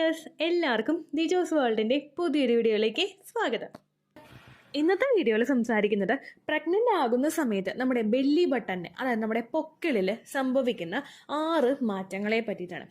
Dears, എല്ലാവർക്കും ദിജോസ് വേൾഡിൻ്റെ പുതിയൊരു വീഡിയോയിലേക്ക് സ്വാഗതം. ഇന്നത്തെ വീഡിയോയിൽ സംസാരിക്കുന്നത് പ്രഗ്നൻ്റ് ആകുന്ന സമയത്ത് നമ്മുടെ ബെല്ലി ബട്ടന്, അതായത് നമ്മുടെ പൊക്കിളിൽ സംഭവിക്കുന്ന 6 മാറ്റങ്ങളെ പറ്റിയിട്ടാണ്.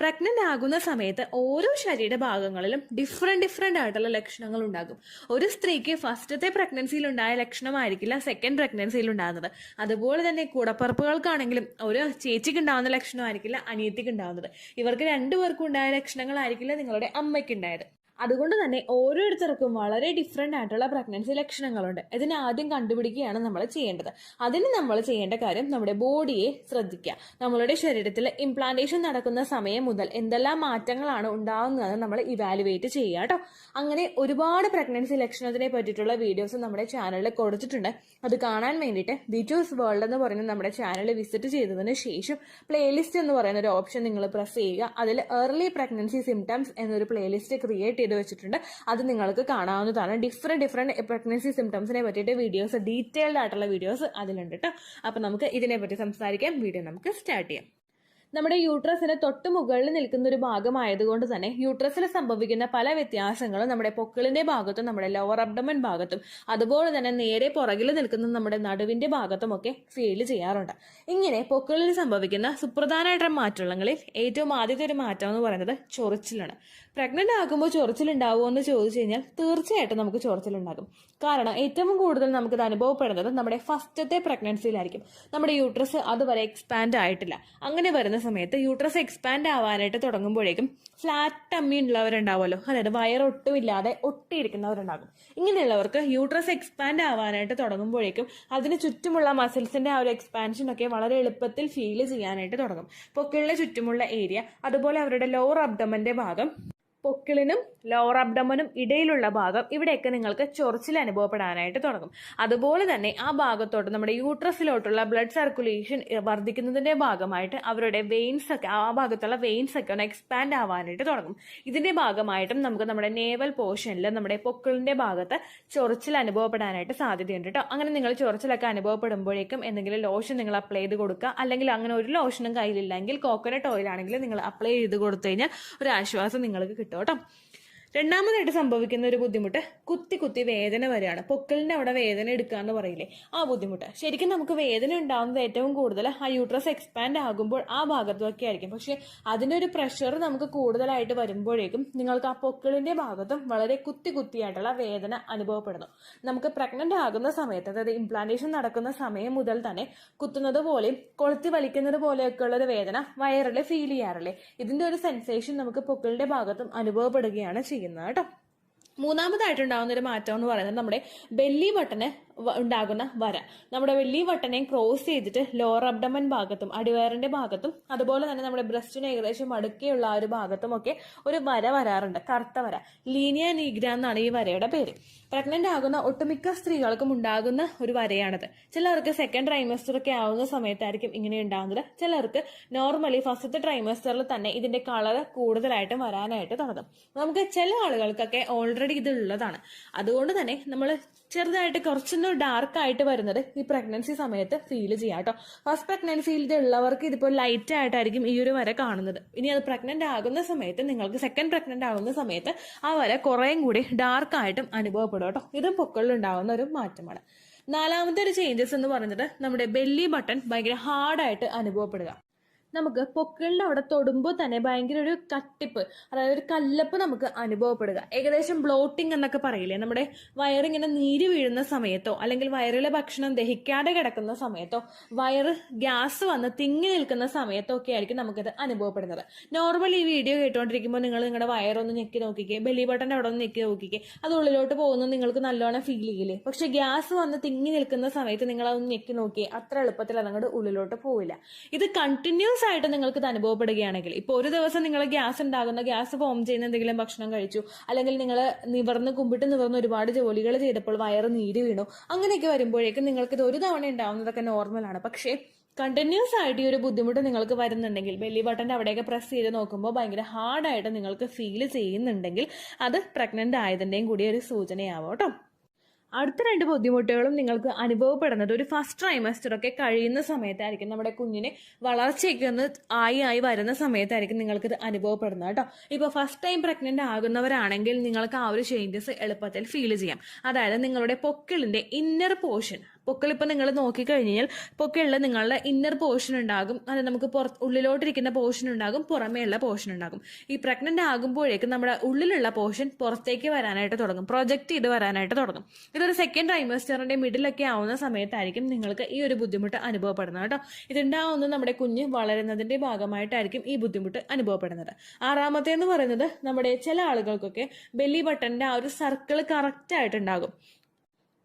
പ്രഗ്നൻ്റ് ആകുന്ന സമയത്ത് ഓരോ ശരീര ഭാഗങ്ങളിലും ഡിഫറെൻ്റ് ആയിട്ടുള്ള ലക്ഷണങ്ങൾ ഉണ്ടാകും. ഒരു സ്ത്രീക്ക് ഫസ്റ്റത്തെ പ്രഗ്നൻസിയിൽ ഉണ്ടായ ലക്ഷണമായിരിക്കില്ല സെക്കൻഡ് പ്രഗ്നൻസിയിൽ ഉണ്ടാകുന്നത്. അതുപോലെ തന്നെ കൂടപ്പറപ്പുകൾക്കാണെങ്കിലും ഒരു ചേച്ചിക്ക് ഉണ്ടാകുന്ന ലക്ഷണമായിരിക്കില്ല അനിയത്തിക്ക് ഉണ്ടാകുന്നത്. ഇവർക്ക് രണ്ടുപേർക്കും ഉണ്ടായ ലക്ഷണങ്ങളായിരിക്കില്ല നിങ്ങളുടെ അമ്മയ്ക്ക് ഉണ്ടായത്. അതുകൊണ്ട് തന്നെ ഓരോരുത്തർക്കും വളരെ ഡിഫറെൻ്റ് ആയിട്ടുള്ള പ്രഗ്നൻസി ലക്ഷണങ്ങളുണ്ട്. ഇതിനെ ആദ്യം കണ്ടുപിടിക്കുകയാണ് നമ്മൾ ചെയ്യേണ്ടത്. അതിന് നമ്മൾ ചെയ്യേണ്ട കാര്യം നമ്മുടെ ബോഡിയെ ശ്രദ്ധിക്കുക. നമ്മളുടെ ശരീരത്തിൽ ഇംപ്ലാന്റേഷൻ നടക്കുന്ന സമയം മുതൽ എന്തെല്ലാം മാറ്റങ്ങളാണ് ഉണ്ടാകുന്നതെന്ന് നമ്മൾ ഇവാലുവേറ്റ് ചെയ്യുക കേട്ടോ. അങ്ങനെ ഒരുപാട് പ്രഗ്നൻസി ലക്ഷണത്തിനെ പറ്റിയിട്ടുള്ള വീഡിയോസ് നമ്മുടെ ചാനലിൽ കൊടുത്തിട്ടുണ്ട്. അത് കാണാൻ വേണ്ടിയിട്ട് ദിജോസ് വേൾഡ് എന്ന് പറയുന്ന നമ്മുടെ ചാനൽ വിസിറ്റ് ചെയ്തതിന് ശേഷം പ്ലേലിസ്റ്റ് എന്ന് പറയുന്ന ഒരു ഓപ്ഷൻ നിങ്ങൾ പ്രസ് ചെയ്യുക. അതിൽ ഏർലി പ്രഗ്നൻസി സിംറ്റംസ് എന്നൊരു പ്ലേലിസ്റ്റ് ക്രിയേറ്റ് ചെയ്ത് വെച്ചിട്ടുണ്ട്. അത് നിങ്ങൾക്ക് കാണാവുന്നതാണ്. ഡിഫറെന്റ് പ്രഗ്നൻസി സിംറ്റംസിനെ പറ്റിയിട്ട് വീഡിയോസ്, ഡീറ്റെയിൽഡ് ആയിട്ടുള്ള വീഡിയോസ് അതിലുണ്ട് കേട്ടോ. അപ്പൊ നമുക്ക് ഇതിനെപ്പറ്റി സംസാരിക്കാം. വീഡിയോ നമുക്ക് സ്റ്റാർട്ട് ചെയ്യാം. നമ്മുടെ യൂട്രസിന് തൊട്ട് മുകളിൽ നിൽക്കുന്ന ഒരു ഭാഗമായതുകൊണ്ട് തന്നെ യൂട്രസിൽ സംഭവിക്കുന്ന പല വ്യത്യാസങ്ങളും നമ്മുടെ പൊക്കിളിന്റെ ഭാഗത്തും നമ്മുടെ ലോവർ അബ്ഡമൻ ഭാഗത്തും അതുപോലെ തന്നെ നേരെ പുറകിൽ നിൽക്കുന്ന നമ്മുടെ നടുവിന്റെ ഭാഗത്തും ഒക്കെ ഫീൽ ചെയ്യാറുണ്ട്. ഇങ്ങനെ പൊക്കിളിൽ സംഭവിക്കുന്ന സുപ്രധാനമായിട്ടുള്ള മാറ്റങ്ങളിൽ ഏറ്റവും ആദ്യത്തെ ഒരു മാറ്റം എന്ന് പറയുന്നത് ചൊറിച്ചിലാണ്. പ്രഗ്നന്റ് ആകുമ്പോൾ ചൊറിച്ചിലുണ്ടാവുമോ എന്ന് ചോദിച്ചു കഴിഞ്ഞാൽ തീർച്ചയായിട്ടും നമുക്ക് ചൊറിച്ചിലുണ്ടാകും. കാരണം ഏറ്റവും കൂടുതൽ നമുക്കിത് അനുഭവപ്പെടുന്നത് നമ്മുടെ ഫസ്റ്റത്തെ പ്രഗ്നൻസിയിലായിരിക്കും. നമ്മുടെ യൂട്രസ് അതുവരെ എക്സ്പാൻഡ് ആയിട്ടില്ല. അങ്ങനെ വരുന്ന സമയത്ത് യൂട്രസ് എക്സ്പാൻഡ് ആവാനായിട്ട് തുടങ്ങുമ്പോഴേക്കും ഫ്ലാറ്റ് ടമ്മി ഉള്ളവരുണ്ടാവുമല്ലോ, അതായത് വയറൊട്ടുമില്ലാതെ ഒട്ടിയിരിക്കുന്നവരുണ്ടാകും. ഇങ്ങനെയുള്ളവർക്ക് യൂട്രസ് എക്സ്പാൻഡ് ആവാനായിട്ട് തുടങ്ങുമ്പോഴേക്കും അതിന് ചുറ്റുമുള്ള മസിൽസിന്റെ ആ ഒരു എക്സ്പാൻഷൻ ഒക്കെ വളരെ എളുപ്പത്തിൽ ഫീൽ ചെയ്യാനായിട്ട് തുടങ്ങും. പൊക്കിളിന് ചുറ്റുമുള്ള ഏരിയ, അതുപോലെ അവരുടെ ലോവർ അബ്ഡമന്റെ ഭാഗം, പൊക്കിളിനും ലോവർ അബ്ഡമനും ഇടയിലുള്ള ഭാഗം, ഇവിടെയൊക്കെ നിങ്ങൾക്ക് ചൊറിച്ചിൽ അനുഭവപ്പെടാനായിട്ട് തുടങ്ങും. അതുപോലെ തന്നെ ആ ഭാഗത്തോട്ട് നമ്മുടെ യൂട്രസിലോട്ടുള്ള ബ്ലഡ് സർക്കുലേഷൻ വർദ്ധിക്കുന്നതിന്റെ ഭാഗമായിട്ട് അവരുടെ വെയിൻസ് ഒക്കെ, ആ ഭാഗത്തുള്ള വെയിൻസ് ഒക്കെ ഒന്ന് എക്സ്പാൻഡ് ആവാനായിട്ട് തുടങ്ങും. ഇതിന്റെ ഭാഗമായിട്ടും നമുക്ക് നമ്മുടെ നേവൽ പോർഷനിൽ, നമ്മുടെ പൊക്കിളിന്റെ ഭാഗത്ത് ചൊറിച്ചിൽ അനുഭവപ്പെടാനായിട്ട് സാധ്യതയുണ്ട് കേട്ടോ. അങ്ങനെ നിങ്ങൾ ചൊറിച്ചിലൊക്കെ അനുഭവപ്പെടുമ്പോഴേക്കും എന്തെങ്കിലും ലോഷൻ നിങ്ങൾ അപ്ലൈ ചെയ്ത് കൊടുക്കുക. അല്ലെങ്കിൽ അങ്ങനെ ഒരു ലോഷനും കയ്യിലില്ലെങ്കിൽ കോക്കനട്ട് ഓയിൽ ആണെങ്കിൽ നിങ്ങൾ അപ്ലൈ ചെയ്ത് കൊടുത്തു കഴിഞ്ഞാൽ ഒരു ആശ്വാസം നിങ്ങൾക്ക് കിട്ടും കേട്ടോ. രണ്ടാമതായിട്ട് സംഭവിക്കുന്ന ഒരു ബുദ്ധിമുട്ട് കുത്തി വേദന വരെയാണ്. പൊക്കിളിന്റെ അവിടെ വേദന എടുക്കുക എന്ന് പറയില്ലേ, ആ ബുദ്ധിമുട്ട്. ശരിക്കും നമുക്ക് വേദന ഉണ്ടാകുന്നത് ഏറ്റവും കൂടുതൽ ആ യൂട്രസ് എക്സ്പാൻഡ് ആകുമ്പോൾ ആ ഭാഗത്തൊക്കെ ആയിരിക്കും. പക്ഷെ അതിന്റെ ഒരു പ്രഷർ നമുക്ക് കൂടുതലായിട്ട് വരുമ്പോഴേക്കും നിങ്ങൾക്ക് ആ പൊക്കിളിന്റെ ഭാഗത്തും വളരെ കുത്തിയായിട്ടുള്ള വേദന അനുഭവപ്പെടുന്നു. നമുക്ക് പ്രഗ്നന്റ് ആകുന്ന സമയത്ത്, അതായത് ഇംപ്ലാന്റേഷൻ നടക്കുന്ന സമയം മുതൽ തന്നെ കുത്തുന്നത് പോലെയും കൊളുത്തി വലിക്കുന്നത് പോലെയൊക്കെ ഉള്ള ഒരു വേദന വയറിൽ ഫീൽ ചെയ്യാറില്ലേ. ഇതിന്റെ ഒരു സെൻസേഷൻ നമുക്ക് പൊക്കിളിന്റെ ഭാഗത്തും അനുഭവപ്പെടുകയാണ് ചെയ്യുന്നത് കേട്ടോ. മൂന്നാമതായിട്ടുണ്ടാകുന്ന ഒരു മാറ്റം എന്ന് പറയുന്നത് നമ്മുടെ ബെല്ലി ബട്ടന് ഉണ്ടാകുന്ന വര. നമ്മുടെ ബെല്ലി ബട്ടനെ ക്രോസ് ചെയ്തിട്ട് ലോവർ അബ്ഡമൻ ഭാഗത്തും അടിവയറിന്റെ ഭാഗത്തും അതുപോലെ തന്നെ നമ്മുടെ ബ്രസ്റ്റിന് ഏകദേശം അടുക്കെയുള്ള ആ ഒരു ഭാഗത്തും ഒക്കെ ഒരു വര വരാറുണ്ട്, കറുത്ത വര. ലീനിയ നീഗ്ര എന്നാണ് ഈ വരയുടെ പേര്. പ്രഗ്നന്റ് ആകുന്ന ഒട്ടുമിക്ക സ്ത്രീകൾക്കും ഉണ്ടാകുന്ന ഒരു വരയാണിത്. ചിലർക്ക് സെക്കൻഡ് ട്രൈമസ്റ്റർ ഒക്കെ ആവുന്ന സമയത്തായിരിക്കും ഇങ്ങനെ ഉണ്ടാകുന്നത്. ചിലർക്ക് നോർമലി ഫസ്റ്റത്തെ ട്രൈമസ്റ്ററിൽ തന്നെ ഇതിന്റെ കളർ കൂടുതലായിട്ടും വരാനായിട്ട് തുടങ്ങും. നമുക്ക് ചില ആളുകൾക്കൊക്കെ ഓൾറെഡി ഇത് ഉള്ളതാണ്. അതുകൊണ്ട് തന്നെ നമ്മൾ ചെറുതായിട്ട് കുറച്ചൊന്ന് ഡാർക്ക് ആയിട്ട് വരുന്നത് ഈ പ്രഗ്നൻസി സമയത്ത് ഫീൽ ചെയ്യാം കേട്ടോ. ഫസ്റ്റ് പ്രഗ്നൻസിയിൽ ഇത് ഉള്ളവർക്ക് ഇതിപ്പോൾ ലൈറ്റ് ആയിട്ടായിരിക്കും ഈ ഒരു വര കാണുന്നത്. ഇനി അത് പ്രഗ്നന്റ് ആകുന്ന സമയത്ത്, നിങ്ങൾക്ക് സെക്കൻഡ് പ്രഗ്നന്റ് ആകുന്ന സമയത്ത് ആ വര കുറേയും കൂടി ഡാർക്ക് ആയിട്ടും അനുഭവപ്പെടും കേട്ടോ. ഇതും പൊക്കിളിൽ ഉണ്ടാകുന്ന ഒരു മാറ്റമാണ്. നാലാമത്തെ ഒരു ചേഞ്ചസ് എന്ന് പറയുന്നത് നമ്മുടെ ബെല്ലി ബട്ടൺ ഭയങ്കര ഹാർഡായിട്ട് അനുഭവപ്പെടുക. നമുക്ക് പൊക്കിളിന്റെ അവിടെ തൊടുമ്പോൾ തന്നെ ഭയങ്കര ഒരു കട്ടിപ്പ്, അതായത് ഒരു കല്ലപ്പ് നമുക്ക് അനുഭവപ്പെടുക. ഏകദേശം ബ്ലോട്ടിംഗ് എന്നൊക്കെ പറയില്ലേ, നമ്മുടെ വയറിങ്ങനെ നീര് വീഴുന്ന സമയത്തോ അല്ലെങ്കിൽ വയറിലെ ഭക്ഷണം ദഹിക്കാതെ കിടക്കുന്ന സമയത്തോ വയറ് ഗ്യാസ് വന്ന് തിങ്ങി നിൽക്കുന്ന സമയത്തോ ഒക്കെ ആയിരിക്കും നമുക്കിത് അനുഭവപ്പെടുന്നത്. നോർമൽ ഈ വീഡിയോ കേട്ടുകൊണ്ടിരിക്കുമ്പോൾ നിങ്ങൾ നിങ്ങളുടെ വയറൊന്ന് ഞെക്കി നോക്കിക്കേ, ബെല്ലി ബട്ടന്റെ അവിടെ ഒന്ന് ഞെക്കി നോക്കിക്കേ, അത് ഉള്ളിലോട്ട് പോകുന്നത് നിങ്ങൾക്ക് നല്ലോണം ഫീൽ ചെയ്യില്ലേ. പക്ഷെ ഗ്യാസ് വന്ന് തിങ്ങി നിൽക്കുന്ന സമയത്ത് നിങ്ങൾ അതൊന്ന് ഞെക്കി നോക്കിയേ, അത്ര എളുപ്പത്തിൽ അതങ്ങോട്ട് ഉള്ളിലോട്ട് പോവില്ല. ഇത് കണ്ടിന്യൂസ് ആയിട്ട് നിങ്ങൾക്ക് ഇത് അനുഭവപ്പെടുകയാണെങ്കിൽ, ഇപ്പോൾ ഒരു ദിവസം നിങ്ങൾ ഗ്യാസ് ഫോം ചെയ്യുന്ന എന്തെങ്കിലും ഭക്ഷണം കഴിച്ചു, അല്ലെങ്കിൽ നിങ്ങൾ കുമ്പിട്ട് നിവർന്ന് ഒരുപാട് ജോലികൾ ചെയ്തപ്പോൾ വയറ് നീര് വീണു, അങ്ങനെയൊക്കെ വരുമ്പോഴേക്കും നിങ്ങൾക്ക് ഇത് ഒരു തവണ ഉണ്ടാവുന്നതൊക്കെ നോർമലാണ്. പക്ഷേ കണ്ടിന്യൂസ് ആയിട്ട് ഈ ഒരു ബുദ്ധിമുട്ട് നിങ്ങൾക്ക് വരുന്നുണ്ടെങ്കിൽ, ബെല്ലി ബട്ടന്റെ അവിടെയൊക്കെ പ്രസ് ചെയ്ത് നോക്കുമ്പോൾ ഭയങ്കര ഹാർഡായിട്ട് നിങ്ങൾക്ക് ഫീൽ ചെയ്യുന്നുണ്ടെങ്കിൽ അത് പ്രഗ്നന്റ് ആയതിന്റെയും കൂടി ഒരു സൂചനയാവും കേട്ടോ. അടുത്ത 2 ബുദ്ധിമുട്ടുകളും നിങ്ങൾക്ക് അനുഭവപ്പെടുന്നത് ഒരു ഫസ്റ്റ് ട്രൈമസ്റ്റർ ഒക്കെ കഴിയുന്ന സമയത്തായിരിക്കും. നമ്മുടെ കുഞ്ഞിന് വളർച്ചയൊക്കെ ഒന്ന് ആയി വരുന്ന സമയത്തായിരിക്കും നിങ്ങൾക്കിത് അനുഭവപ്പെടുന്നത് കേട്ടോ. ഇപ്പോൾ ഫസ്റ്റ് ടൈം പ്രഗ്നന്റ് ആകുന്നവരാണെങ്കിൽ നിങ്ങൾക്ക് ആ ഒരു ചേഞ്ചസ് എളുപ്പത്തിൽ ഫീൽ ചെയ്യാം. അതായത് നിങ്ങളുടെ പൊക്കിളിന്റെ ഇന്നർ പോർഷൻ, പൊക്കിളിപ്പോൾ നിങ്ങൾ നോക്കിക്കഴിഞ്ഞാൽ പൊക്കിളിൽ നിങ്ങളുടെ ഇന്നർ പോർഷൻ ഉണ്ടാകും, അത് നമുക്ക് ഉള്ളിലോട്ടിരിക്കുന്ന പോർഷൻ ഉണ്ടാകും, പുറമേയുള്ള പോർഷൻ ഉണ്ടാകും. ഈ പ്രഗ്നന്റ് ആകുമ്പോഴേക്കും നമ്മുടെ ഉള്ളിലുള്ള പോർഷൻ പുറത്തേക്ക് വരാനായിട്ട് തുടങ്ങും, പ്രൊജക്ട് ചെയ്ത് വരാനായിട്ട് തുടങ്ങും. ഇതൊരു സെക്കൻഡ് ട്രൈമസ്റ്ററിന്റെ മിഡിലൊക്കെ ആവുന്ന സമയത്തായിരിക്കും നിങ്ങൾക്ക് ഈ ഒരു ബുദ്ധിമുട്ട് അനുഭവപ്പെടുന്നത് കേട്ടോ. ഇതുണ്ടാവുന്നത് നമ്മുടെ കുഞ്ഞ് വളരുന്നതിന്റെ ഭാഗമായിട്ടായിരിക്കും ഈ ബുദ്ധിമുട്ട് അനുഭവപ്പെടുന്നത്. 6ാമത്തേന്ന് പറയുന്നത് നമ്മുടെ ചില ആളുകൾക്കൊക്കെ ബെല്ലി ബട്ടന്റെ ആ ഒരു സർക്കിൾ കറക്റ്റ് ആയിട്ടുണ്ടാകും.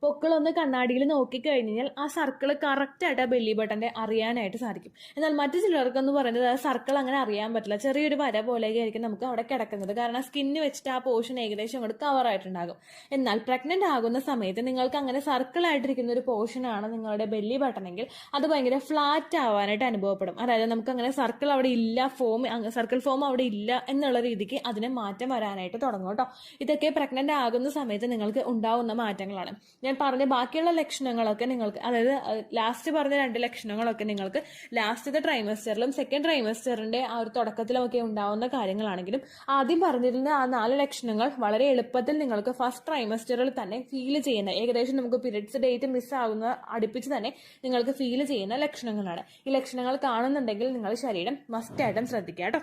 പൊക്കിളൊന്ന് കണ്ണാടിയിൽ നോക്കിക്കഴിഞ്ഞാൽ ആ സർക്കിൾ കറക്റ്റായിട്ട് ആ ബെല്ലി ബട്ടൻ്റെ അറിയാനായിട്ട് സാധിക്കും. എന്നാൽ മറ്റു ചിലർക്കെന്ന് പറയുന്നത് ആ സർക്കിൾ അങ്ങനെ അറിയാൻ പറ്റില്ല, ചെറിയൊരു വര പോലെയൊക്കെ ആയിരിക്കും നമുക്ക് അവിടെ കിടക്കുന്നത്. കാരണം സ്കിന്ന് വെച്ചിട്ട് ആ പോർഷൻ ഏകദേശം അങ്ങോട്ട് കവറായിട്ടുണ്ടാകും. എന്നാൽ പ്രഗ്നന്റ് ആകുന്ന സമയത്ത് നിങ്ങൾക്ക് അങ്ങനെ സർക്കിളായിട്ടിരിക്കുന്ന ഒരു പോർഷനാണ് നിങ്ങളുടെ ബെല്ലി ബട്ടണെങ്കിൽ അത് ഭയങ്കര ഫ്ലാറ്റ് ആവാനായിട്ട് അനുഭവപ്പെടും. അതായത് നമുക്ക് അങ്ങനെ സർക്കിൾ അവിടെ ഇല്ല, സർക്കിൾ ഫോം അവിടെ ഇല്ല എന്നുള്ള രീതിക്ക് അതിന് മാറ്റം വരാനായിട്ട് തുടങ്ങും കേട്ടോ. ഇതൊക്കെ പ്രഗ്നന്റ് ആകുന്ന സമയത്ത് നിങ്ങൾക്ക് ഉണ്ടാവുന്ന മാറ്റങ്ങളാണ്. ഞാൻ പറഞ്ഞ ബാക്കിയുള്ള ലക്ഷണങ്ങളൊക്കെ നിങ്ങൾക്ക്, അതായത് ലാസ്റ്റ് പറഞ്ഞ 2 ലക്ഷണങ്ങളൊക്കെ നിങ്ങൾക്ക് ലാസ്റ്റത്തെ ട്രൈമസ്റ്ററിലും സെക്കൻഡ് ട്രൈമസ്റ്ററിന്റെ ആ ഒരു തുടക്കത്തിലുമൊക്കെ ഉണ്ടാവുന്ന കാര്യങ്ങളാണെങ്കിലും ആദ്യം പറഞ്ഞിരുന്ന ആ 4 ലക്ഷണങ്ങൾ വളരെ എളുപ്പത്തിൽ നിങ്ങൾക്ക് ഫസ്റ്റ് ട്രൈമസ്റ്ററിൽ തന്നെ ഫീൽ ചെയ്യുന്ന, ഏകദേശം നമുക്ക് പീരിയഡ്സ് ഡേറ്റ് മിസ്സാകുന്ന അടുപ്പിച്ച് തന്നെ നിങ്ങൾക്ക് ഫീൽ ചെയ്യുന്ന ലക്ഷണങ്ങളാണ്. ഈ ലക്ഷണങ്ങൾ കാണുന്നുണ്ടെങ്കിൽ നിങ്ങൾ ശരീരം മസ്റ്റായിട്ടും ശ്രദ്ധിക്കുക കേട്ടോ.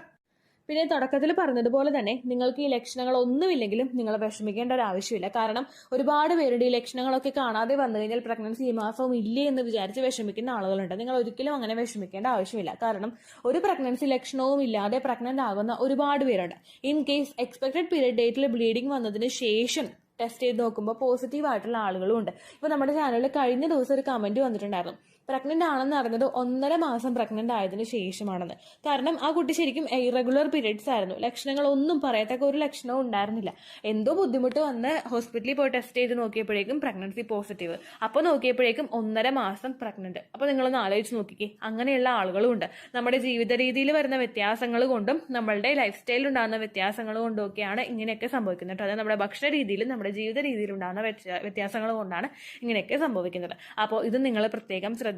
പിന്നെ തുടക്കത്തിൽ പറഞ്ഞതുപോലെ തന്നെ നിങ്ങൾക്ക് ഈ ലക്ഷണങ്ങൾ ഒന്നുമില്ലെങ്കിലും നിങ്ങൾ വിഷമിക്കേണ്ട ഒരു ആവശ്യമില്ല. കാരണം ഒരുപാട് പേരുടെ ഈ ലക്ഷണങ്ങളൊക്കെ കാണാതെ വന്നു കഴിഞ്ഞാൽ പ്രഗ്നൻസി ഈ മാസവും ഇല്ലേ എന്ന് വിചാരിച്ച് വിഷമിക്കുന്ന ആളുകളുണ്ട്. നിങ്ങൾ ഒരിക്കലും അങ്ങനെ വിഷമിക്കേണ്ട ആവശ്യമില്ല. കാരണം ഒരു പ്രഗ്നൻസി ലക്ഷണവും ഇല്ലാതെ പ്രഗ്നന്റ് ആകുന്ന ഒരുപാട് പേരുണ്ട്. ഇൻ കേസ് എക്സ്പെക്ടഡ് പീരിയഡ് ഡേറ്റിൽ ബ്ലീഡിംഗ് വന്നതിന് ശേഷം ടെസ്റ്റ് ചെയ്ത് നോക്കുമ്പോൾ പോസിറ്റീവ് ആയിട്ടുള്ള ആളുകളും ഉണ്ട്. ഇപ്പോൾ നമ്മുടെ ചാനലിൽ കഴിഞ്ഞ ദിവസം ഒരു കമന്റ് വന്നിട്ടുണ്ടായിരുന്നു, പ്രഗ്നന്റ് ആണെന്ന് അറിഞ്ഞത് 1.5 മാസം പ്രഗ്നന്റ് ആയതിനു ശേഷമാണെന്ന്. കാരണം ആ കുട്ടി ശരിക്കും ഇറഗുലർ പീരിയഡ്സ് ആയിരുന്നു, ലക്ഷണങ്ങളൊന്നും പറയത്തക്ക ഒരു ലക്ഷണവും ഉണ്ടായിരുന്നില്ല. എന്തോ ബുദ്ധിമുട്ട് വന്ന് ഹോസ്പിറ്റലിൽ പോയി ടെസ്റ്റ് ചെയ്ത് നോക്കിയപ്പോഴേക്കും പ്രഗ്നൻസി പോസിറ്റീവ്, അപ്പോൾ നോക്കിയപ്പോഴേക്കും 1.5 മാസം പ്രഗ്നന്റ്. അപ്പോൾ നിങ്ങളൊന്ന് ആലോചിച്ച് നോക്കിക്കേ, അങ്ങനെയുള്ള ആളുകളും ഉണ്ട്. നമ്മുടെ ജീവിത രീതിയിൽ വരുന്ന വ്യത്യാസങ്ങൾ കൊണ്ടും നമ്മളുടെ ലൈഫ് സ്റ്റൈലിൽ ഉണ്ടാകുന്ന വ്യത്യാസങ്ങൾ കൊണ്ടും ഒക്കെയാണ് ഇങ്ങനെയൊക്കെ സംഭവിക്കുന്നത്. അതായത് നമ്മുടെ ഭക്ഷണ രീതിയിലും നമ്മുടെ ജീവിത രീതിയിലും ഉണ്ടാകുന്ന വ്യത്യാസങ്ങൾ കൊണ്ടാണ് ഇങ്ങനെയൊക്കെ സംഭവിക്കുന്നത്. അപ്പോൾ ഇത് നിങ്ങൾ പ്രത്യേകം ശ്രദ്ധിക്കുക.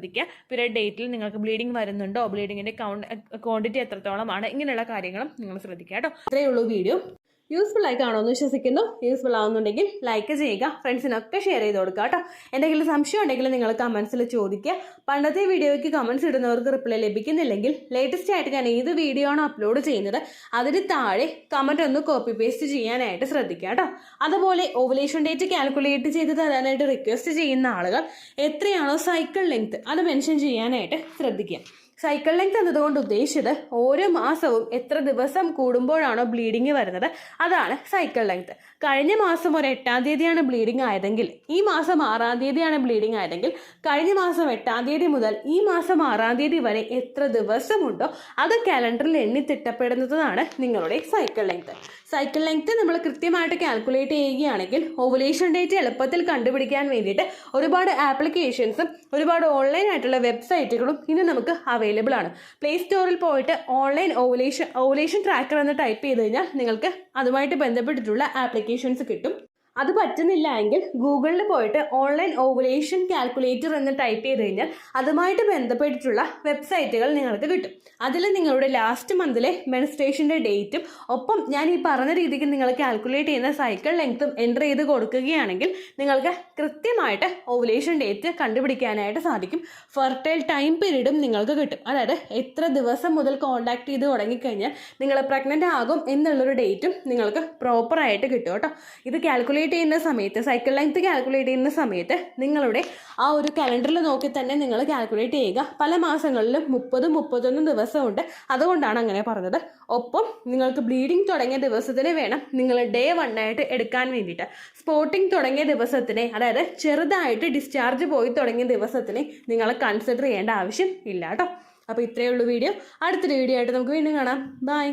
പീരിയഡ് ഡേറ്റിൽ നിങ്ങൾക്ക് ബ്ലീഡിംഗ് വരുന്നുണ്ടോ, ബ്ലീഡിങ്ങിന്റെ ക്വാണ്ടിറ്റി എത്രത്തോളമാണ്, ഇങ്ങനെയുള്ള കാര്യങ്ങളും നിങ്ങൾ ശ്രദ്ധിക്കുക കേട്ടോ. ഇത്രയേ ഉള്ളൂ വീഡിയോ. യൂസ്ഫുൾ ആയി കാണുമെന്ന് വിശ്വസിക്കുന്നു. യൂസ്ഫുൾ ആവുന്നുണ്ടെങ്കിൽ ലൈക്ക് ചെയ്യുക, ഫ്രണ്ട്സിനൊക്കെ ഷെയർ ചെയ്ത് കൊടുക്കുക കേട്ടോ. എന്തെങ്കിലും സംശയം ഉണ്ടെങ്കിൽ നിങ്ങൾ കമൻസിൽ ചോദിക്കുക. പണ്ടത്തെ വീഡിയോയ്ക്ക് കമൻസ് ഇടുന്നവർക്ക് റിപ്ലൈ ലഭിക്കുന്നില്ലെങ്കിൽ ലേറ്റസ്റ്റ് ആയിട്ട് ഞാൻ ഏത് വീഡിയോ ആണ് അപ്ലോഡ് ചെയ്യുന്നത് അതിന് താഴെ കമൻറ്റ് ഒന്ന് കോപ്പി പേസ്റ്റ് ചെയ്യാനായിട്ട് ശ്രദ്ധിക്കുക കേട്ടോ. അതുപോലെ ഓവുലേഷൻ ഡേറ്റ് കാൽക്കുലേറ്റ് ചെയ്ത് തരാനായിട്ട് റിക്വസ്റ്റ് ചെയ്യുന്ന ആളുകൾ എത്രയാണോ സൈക്കിൾ ലെങ്ത് അത് മെൻഷൻ ചെയ്യാനായിട്ട് ശ്രദ്ധിക്കുക. സൈക്കിൾ ലെങ്ത് എന്നതുകൊണ്ട് ഉദ്ദേശിച്ചത് ഓരോ മാസവും എത്ര ദിവസം കൂടുമ്പോഴാണോ ബ്ലീഡിങ് വരുന്നത് അതാണ് സൈക്കിൾ ലെങ്ത്. കഴിഞ്ഞ മാസം ഒരു 8-ാം തീയതിയാണ് ബ്ലീഡിംഗ് ആയതെങ്കിൽ ഈ മാസം 6-ാം തീയതിയാണ് ബ്ലീഡിംഗ് ആയതെങ്കിൽ കഴിഞ്ഞ മാസം 8-ാം തീയതി മുതൽ ഈ മാസം 6-ാം തീയതി വരെ എത്ര ദിവസമുണ്ടോ അത് കാലണ്ടറിൽ എണ്ണി തിട്ടപ്പെടുന്നതാണ് നിങ്ങളുടെ സൈക്കിൾ ലെങ്ത്. സൈക്കിൾ ലെങ്ത് നമ്മൾ കൃത്യമായിട്ട് കാൽക്കുലേറ്റ് ചെയ്യുകയാണെങ്കിൽ ഓവുലേഷൻ ഡേറ്റ് എളുപ്പത്തിൽ കണ്ടുപിടിക്കാൻ വേണ്ടിയിട്ട് ഒരുപാട് ആപ്ലിക്കേഷൻസും ഒരുപാട് ഓൺലൈൻ ആയിട്ടുള്ള വെബ്സൈറ്റുകളും ഇന്ന് നമുക്ക് അവൈലബിൾ ആണ്. പ്ലേ സ്റ്റോറിൽ പോയിട്ട് ഓൺലൈൻ ഓവുലേഷൻ ട്രാക്കർ എന്ന് ടൈപ്പ് ചെയ്ത് കഴിഞ്ഞാൽ നിങ്ങൾക്ക് അതുമായിട്ട് ബന്ധപ്പെട്ടിട്ടുള്ള ആപ്ലിക്കേഷൻസ് കിട്ടും. അത് പറ്റുന്നില്ല എങ്കിൽ ഗൂഗിളിൽ പോയിട്ട് ഓൺലൈൻ ഓവുലേഷൻ കാൽക്കുലേറ്റർ എന്ന് ടൈപ്പ് ചെയ്ത് കഴിഞ്ഞാൽ അതുമായിട്ട് ബന്ധപ്പെട്ടിട്ടുള്ള വെബ്സൈറ്റുകൾ നിങ്ങൾക്ക് കിട്ടും. അതിൽ നിങ്ങളുടെ ലാസ്റ്റ് മന്തിലെ മെൻസ്ട്രേഷൻ്റെ ഡേറ്റും ഒപ്പം ഞാൻ ഈ പറഞ്ഞ രീതിക്ക് നിങ്ങൾ കാൽക്കുലേറ്റ് ചെയ്യുന്ന സൈക്കിൾ ലെങ്ത്തും എൻ്റർ ചെയ്ത് കൊടുക്കുകയാണെങ്കിൽ നിങ്ങൾക്ക് കൃത്യമായിട്ട് ഓവുലേഷൻ ഡേറ്റ് കണ്ടുപിടിക്കാനായിട്ട് സാധിക്കും. ഫെർട്ടൈൽ ടൈം പീരീഡും നിങ്ങൾക്ക് കിട്ടും. അതായത് എത്ര ദിവസം മുതൽ കോൺടാക്ട് ചെയ്ത് തുടങ്ങിക്കഴിഞ്ഞാൽ നിങ്ങൾ പ്രഗ്നൻ്റ് ആകും എന്നുള്ളൊരു ഡേറ്റും നിങ്ങൾക്ക് പ്രോപ്പറായിട്ട് കിട്ടും കേട്ടോ. ഇത് കാൽക്കുലേറ്റ് ചെയ്യുന്ന സമയത്ത് സൈക്കിൾ ലെങ്ത് കാൽക്കുലേറ്റ് ചെയ്യുന്ന സമയത്ത് നിങ്ങളുടെ ആ ഒരു കലണ്ടറിൽ നോക്കി തന്നെ നിങ്ങൾ കാൽക്കുലേറ്റ് ചെയ്യുക. പല മാസങ്ങളിലും 30-31 ദിവസമുണ്ട്, അതുകൊണ്ടാണ് അങ്ങനെ പറഞ്ഞത്. ഒപ്പം നിങ്ങൾക്ക് ബ്ലീഡിങ് തുടങ്ങിയ ദിവസത്തിന് വേണം നിങ്ങൾ ഡേ 1 ആയിട്ട് എടുക്കാൻ വേണ്ടിയിട്ട്. സ്പോട്ടിങ് തുടങ്ങിയ ദിവസത്തിനെ, അതായത് ചെറുതായിട്ട് ഡിസ്ചാർജ് പോയി തുടങ്ങിയ ദിവസത്തിനെ നിങ്ങൾ കൺസിഡർ ചെയ്യേണ്ട ആവശ്യം ഇല്ല കേട്ടോ. അപ്പോൾ ഇത്രയേ ഉള്ളൂ വീഡിയോ. അടുത്തൊരു വീഡിയോ ആയിട്ട് നമുക്ക് വീണ്ടും കാണാം. ബൈ.